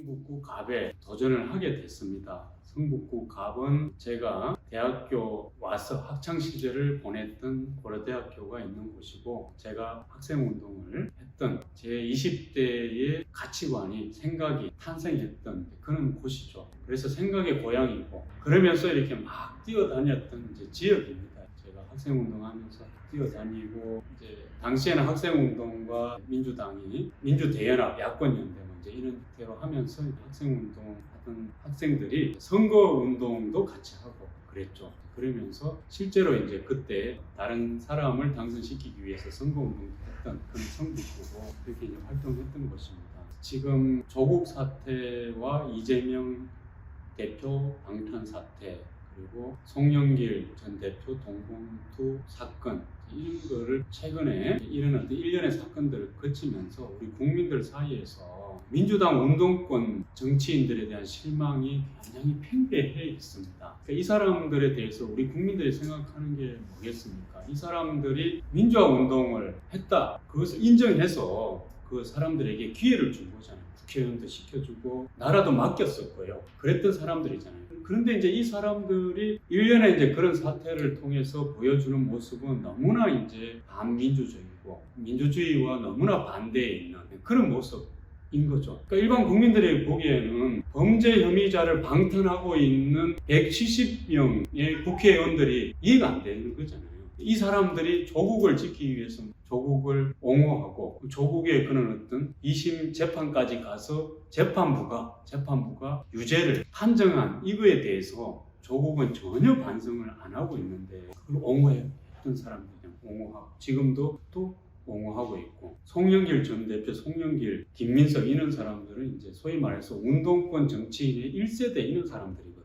성북구 갑에 도전을 하게 됐습니다. 성북구 갑은 제가 대학교 와서 학창시절을 보냈던 고려대학교가 있는 곳이고, 제가 학생운동을 했던 제 20대의 가치관이, 생각이 탄생했던 그런 곳이죠. 그래서 생각의 고향이고, 그러면서 이렇게 막 뛰어다녔던 지역입니다. 제가 학생운동하면서 뛰어다니고, 당시에는 학생운동과 민주당이 민주대연합, 야권연대 이런 대로 하면서 학생운동 하던 학생들이 선거운동도 같이 하고 그랬죠. 그러면서 실제로 그때 다른 사람을 당선시키기 위해서 선거운동도 했던 그런 성북구고, 그렇게 활동했던 것입니다. 지금 조국 사태와 이재명 대표 방탄 사태, 그리고 송영길 전 대표 동봉투 사건, 이런 거를 최근에 일어났던 일련의 사건들을 거치면서 우리 국민들 사이에서 민주당 운동권 정치인들에 대한 실망이 굉장히 팽배해 있습니다. 그러니까 이 사람들에 대해서 우리 국민들이 생각하는 게 뭐겠습니까? 이 사람들이 민주화 운동을 했다, 그것을 인정해서 그 사람들에게 기회를 준 거잖아요. 국회의원도 시켜주고 나라도 맡겼었고요. 그랬던 사람들이잖아요. 그런데 이 사람들이 일련의 그런 사태를 통해서 보여주는 모습은 너무나 반민주적이고 민주주의와 너무나 반대에 있는 그런 모습인 거죠. 그러니까 일반 국민들이 보기에는 범죄 혐의자를 방탄하고 있는 170명의 국회의원들이 이해가 안 되는 거잖아요. 이 사람들이 조국을 지키기 위해서 조국을 옹호하고, 조국의 그런 어떤 2심 재판까지 가서 재판부가 유죄를 판정한 이거에 대해서 조국은 전혀 반성을 안 하고 있는데, 그걸 옹호했던 사람들이 옹호하고, 지금도 또 옹호하고 있고, 송영길 전 대표, 송영길, 김민석 이런 사람들은 소위 말해서 운동권 정치인의 1세대 이런 사람들이거든요.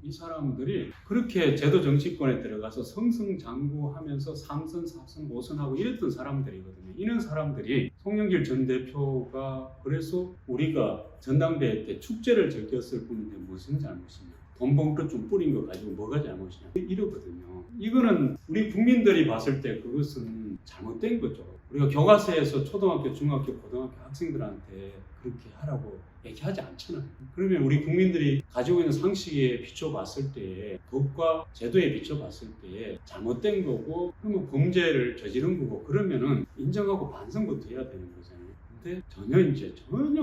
이 사람들이 그렇게 제도 정치권에 들어가서 승승장구하면서 3선, 4선, 5선하고 이랬던 사람들이거든요. 이런 사람들이, 송영길 전 대표가 그래서 우리가 전당대회 때 축제를 즐겼을 뿐인데 무슨 잘못이냐, 돈 봉투 좀 뿌린 거 가지고 뭐가 잘못이냐, 이러거든요. 이거는 우리 국민들이 봤을 때 그것은 잘못된 거죠. 우리가 교과서에서 초등학교, 중학교, 고등학교 학생들한테 그렇게 하라고 얘기하지 않잖아요. 그러면 우리 국민들이 가지고 있는 상식에 비춰봤을 때에, 법과 제도에 비춰봤을 때에 잘못된 거고, 그러면 범죄를 저지른 거고, 그러면은 인정하고 반성부터 해야 되는 거잖아요. 근데 전혀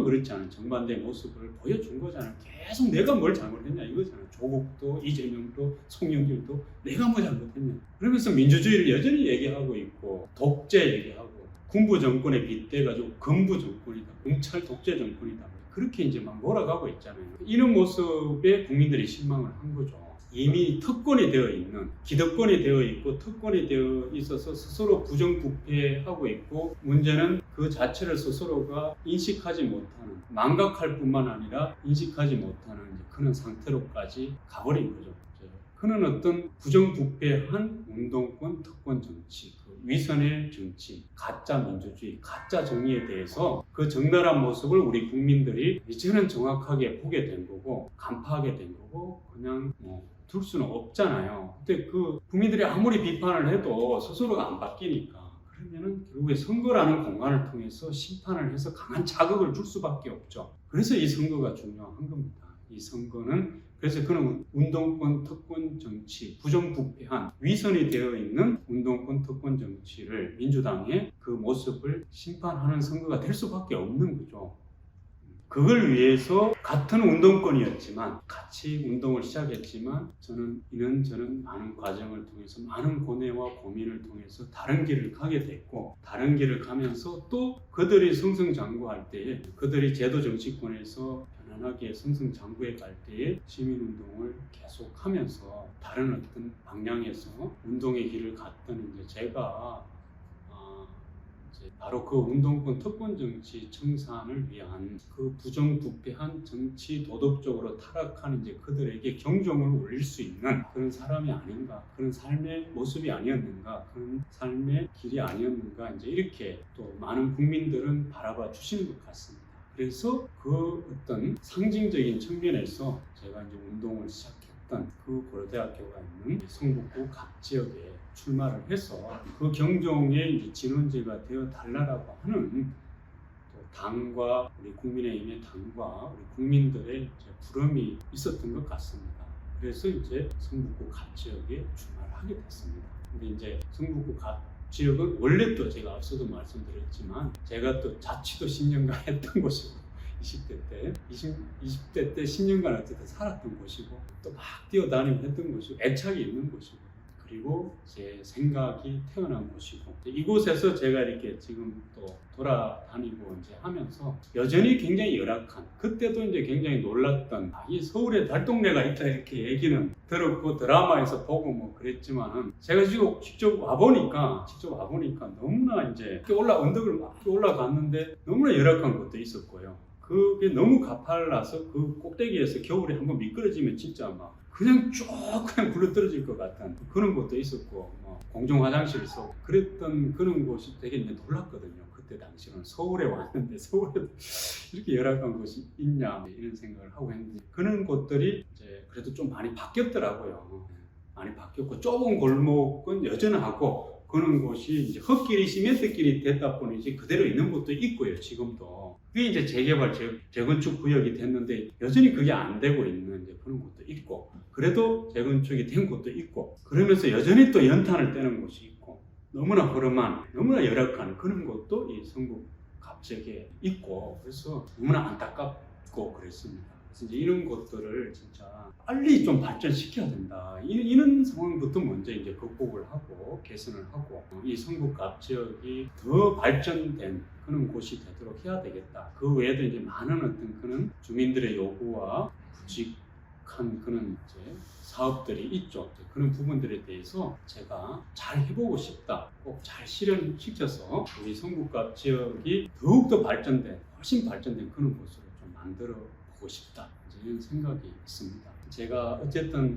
그렇지 않은 정반대의 모습을 보여준 거잖아요. 계속 내가 뭘 잘못했냐 이거잖아요. 조국도, 이재명도, 송영길도 내가 뭐 잘못했냐. 그러면서 민주주의를 여전히 얘기하고 있고, 독재 얘기하고, 군부 정권에 빗대가지고 건부 정권이다, 검찰 독재 정권이다, 그렇게 막 몰아가고 있잖아요. 이런 모습에 국민들이 실망을 한 거죠. 이미 특권이 되어 있는, 기득권이 되어 있고 특권이 되어 있어서 스스로 부정부패하고 있고, 문제는 그 자체를 스스로가 인식하지 못하는, 망각할 뿐만 아니라 인식하지 못하는 그런 상태로까지 가버린 거죠. 그런 어떤 부정부패한 운동권, 특권 정치, 위선의 정치, 가짜 민주주의, 가짜 정의에 대해서 그 적나라한 모습을 우리 국민들이 이제는 정확하게 보게 된 거고, 간파하게 된 거고, 그냥 둘 수는 없잖아요. 근데 그 국민들이 아무리 비판을 해도 스스로가 안 바뀌니까, 그러면은 결국에 선거라는 공간을 통해서 심판을 해서 강한 자극을 줄 수밖에 없죠. 그래서 이 선거가 중요한 겁니다. 이 선거는 그래서 그런 운동권, 특권 정치, 부정부패한 위선이 되어 있는 운동권, 특권 정치를, 민주당의 그 모습을 심판하는 선거가 될 수밖에 없는 거죠. 그걸 위해서 같은 운동권이었지만, 같이 운동을 시작했지만, 저는 이런저런 많은 과정을 통해서, 많은 고뇌와 고민을 통해서 다른 길을 가게 됐고, 다른 길을 가면서 또 그들이 승승장구할 때에, 그들이 제도 정치권에서 편안하게 승승장구해 갈 때에 시민운동을 계속하면서 다른 어떤 방향에서 운동의 길을 갔던 제가 바로 그 운동권, 특권 정치 청산을 위한, 그 부정부패한 정치, 도덕적으로 타락한 그들에게 경종을 울릴 수 있는 그런 사람이 아닌가, 그런 삶의 모습이 아니었는가, 그런 삶의 길이 아니었는가, 이렇게 또 많은 국민들은 바라봐 주시는 것 같습니다. 그래서 그 어떤 상징적인 측면에서 제가 운동을 시작했던 그 고려대학교가 있는 성북구 갑 지역에 출마를 해서 그 경종의 진원지가 되어 달라라고 하는 또 당과 우리 국민의힘의 당과 우리 국민들의 이제 부름이 있었던 것 같습니다. 그래서 이제 성북구 갑 지역에 출마를 하게 됐습니다. 근데 이제 성북구 갑 지역은 원래 또 제가 앞서도 말씀드렸지만 제가 또 자취도 10년간 했던 곳이고 20대 때 10년간 어쨌든 살았던 곳이고 또 막 뛰어다니고 했던 곳이고 애착이 있는 곳이고 그리고 제 생각이 태어난 곳이고 이곳에서 제가 이렇게 지금 또 돌아다니고 이제 하면서 여전히 굉장히 열악한 그때도 이제 굉장히 놀랐던 이 서울에 달동네가 있다 이렇게 얘기는 들었고 드라마에서 보고 뭐 그랬지만은 제가 지금 직접 와보니까 너무나 이제 언덕을 막 올라갔는데 너무나 열악한 것도 있었고요. 그게 너무 가팔라서 그 꼭대기에서 겨울에 한번 미끄러지면 진짜 막 그냥 쭉 그냥 굴러떨어질 것 같은 그런 것도 있었고 뭐 공중 화장실 속 그랬던 그런 곳이 되게 이제 놀랐거든요. 그때 당시는 서울에 왔는데 서울에 이렇게 열악한 곳이 있냐 이런 생각을 하고 했는데 그런 곳들이 이제 그래도 좀 많이 바뀌었더라고요. 많이 바뀌었고 좁은 골목은 여전하고 그런 곳이 이제 흙길이 시멘트길이 됐다 보니 이제 그대로 있는 곳도 있고요. 지금도 그게 이제 재개발 재건축 구역이 됐는데 여전히 그게 안 되고 있는 이제 그런 곳도 있고 그래도 재건축이 된 곳도 있고 그러면서 여전히 또 연탄을 떼는 곳이 있고 너무나 허름한 너무나 열악한 그런 곳도 이 성북 갑 지역에 있고 그래서 너무나 안타깝고 그랬습니다. 그래서 이제 이런 것들을 진짜 빨리 좀 발전시켜야 된다. 이런 상황부터 먼저 이제 극복을 하고 개선을 하고 이 성북 갑 지역이 더 발전된 그런 곳이 되도록 해야 되겠다. 그 외에도 이제 많은 어떤 그런 주민들의 요구와 굵직한 그런 이제 사업들이 있죠. 그런 부분들에 대해서 제가 잘 해보고 싶다. 꼭 잘 실현시켜서 우리 성북 갑 지역이 더욱더 훨씬 발전된 그런 곳으로 좀 만들어 보고 싶다. 이런 생각이 있습니다. 제가 어쨌든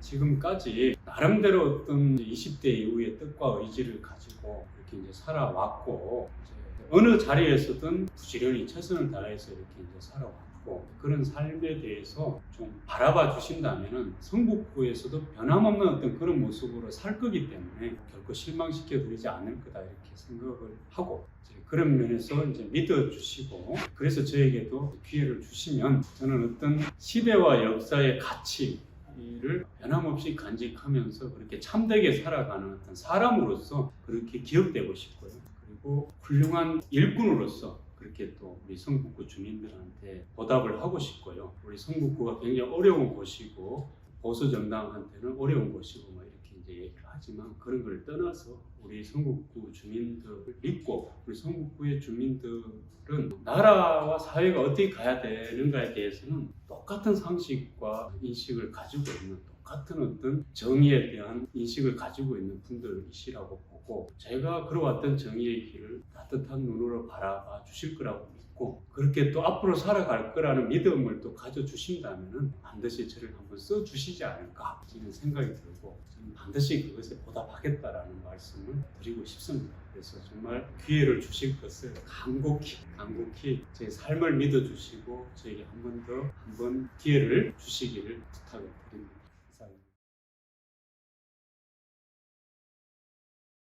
지금까지 나름대로 어떤 20대 이후의 뜻과 의지를 가지고 이렇게 이제 살아왔고 이제 어느 자리에서든 부지런히 최선을 다해서 이렇게 이제 살아왔고 그런 삶에 대해서 좀 바라봐 주신다면은 성북구에서도 변함없는 어떤 그런 모습으로 살 거기 때문에 결코 실망시켜 드리지 않을 거다 이렇게 생각을 하고 그런 면에서 이제 믿어주시고 그래서 저에게도 기회를 주시면 저는 어떤 시대와 역사의 가치를 변함없이 간직하면서 그렇게 참되게 살아가는 어떤 사람으로서 그렇게 기억되고 싶고요. 그리고 훌륭한 일꾼으로서 그렇게 또 우리 성북구 주민들한테 보답을 하고 싶고요. 우리 성북구가 굉장히 어려운 곳이고 보수 정당한테는 어려운 곳이고 뭐 이렇게 이제 얘기를 하지만 그런 걸 떠나서 우리 성북구 주민들을 믿고 우리 성북구의 주민들은 나라와 사회가 어떻게 가야 되는가에 대해서는 똑같은 상식과 인식을 가지고 있는 똑같은 어떤 정의에 대한 인식을 가지고 있는 분들이시라고 보고 제가 걸어왔던 정의의 길을 따뜻한 눈으로 바라봐 주실 거라고 믿고 그렇게 또 앞으로 살아갈 거라는 믿음을 또 가져주신다면 반드시 저를 한번 써주시지 않을까 이런 생각이 들고 저는 반드시 그것에 보답하겠다라는 말씀을 드리고 싶습니다. 그래서 정말 기회를 주실 것을 간곡히 제 삶을 믿어주시고 저에게 한 번 더 기회를 주시기를 부탁을 드립니다.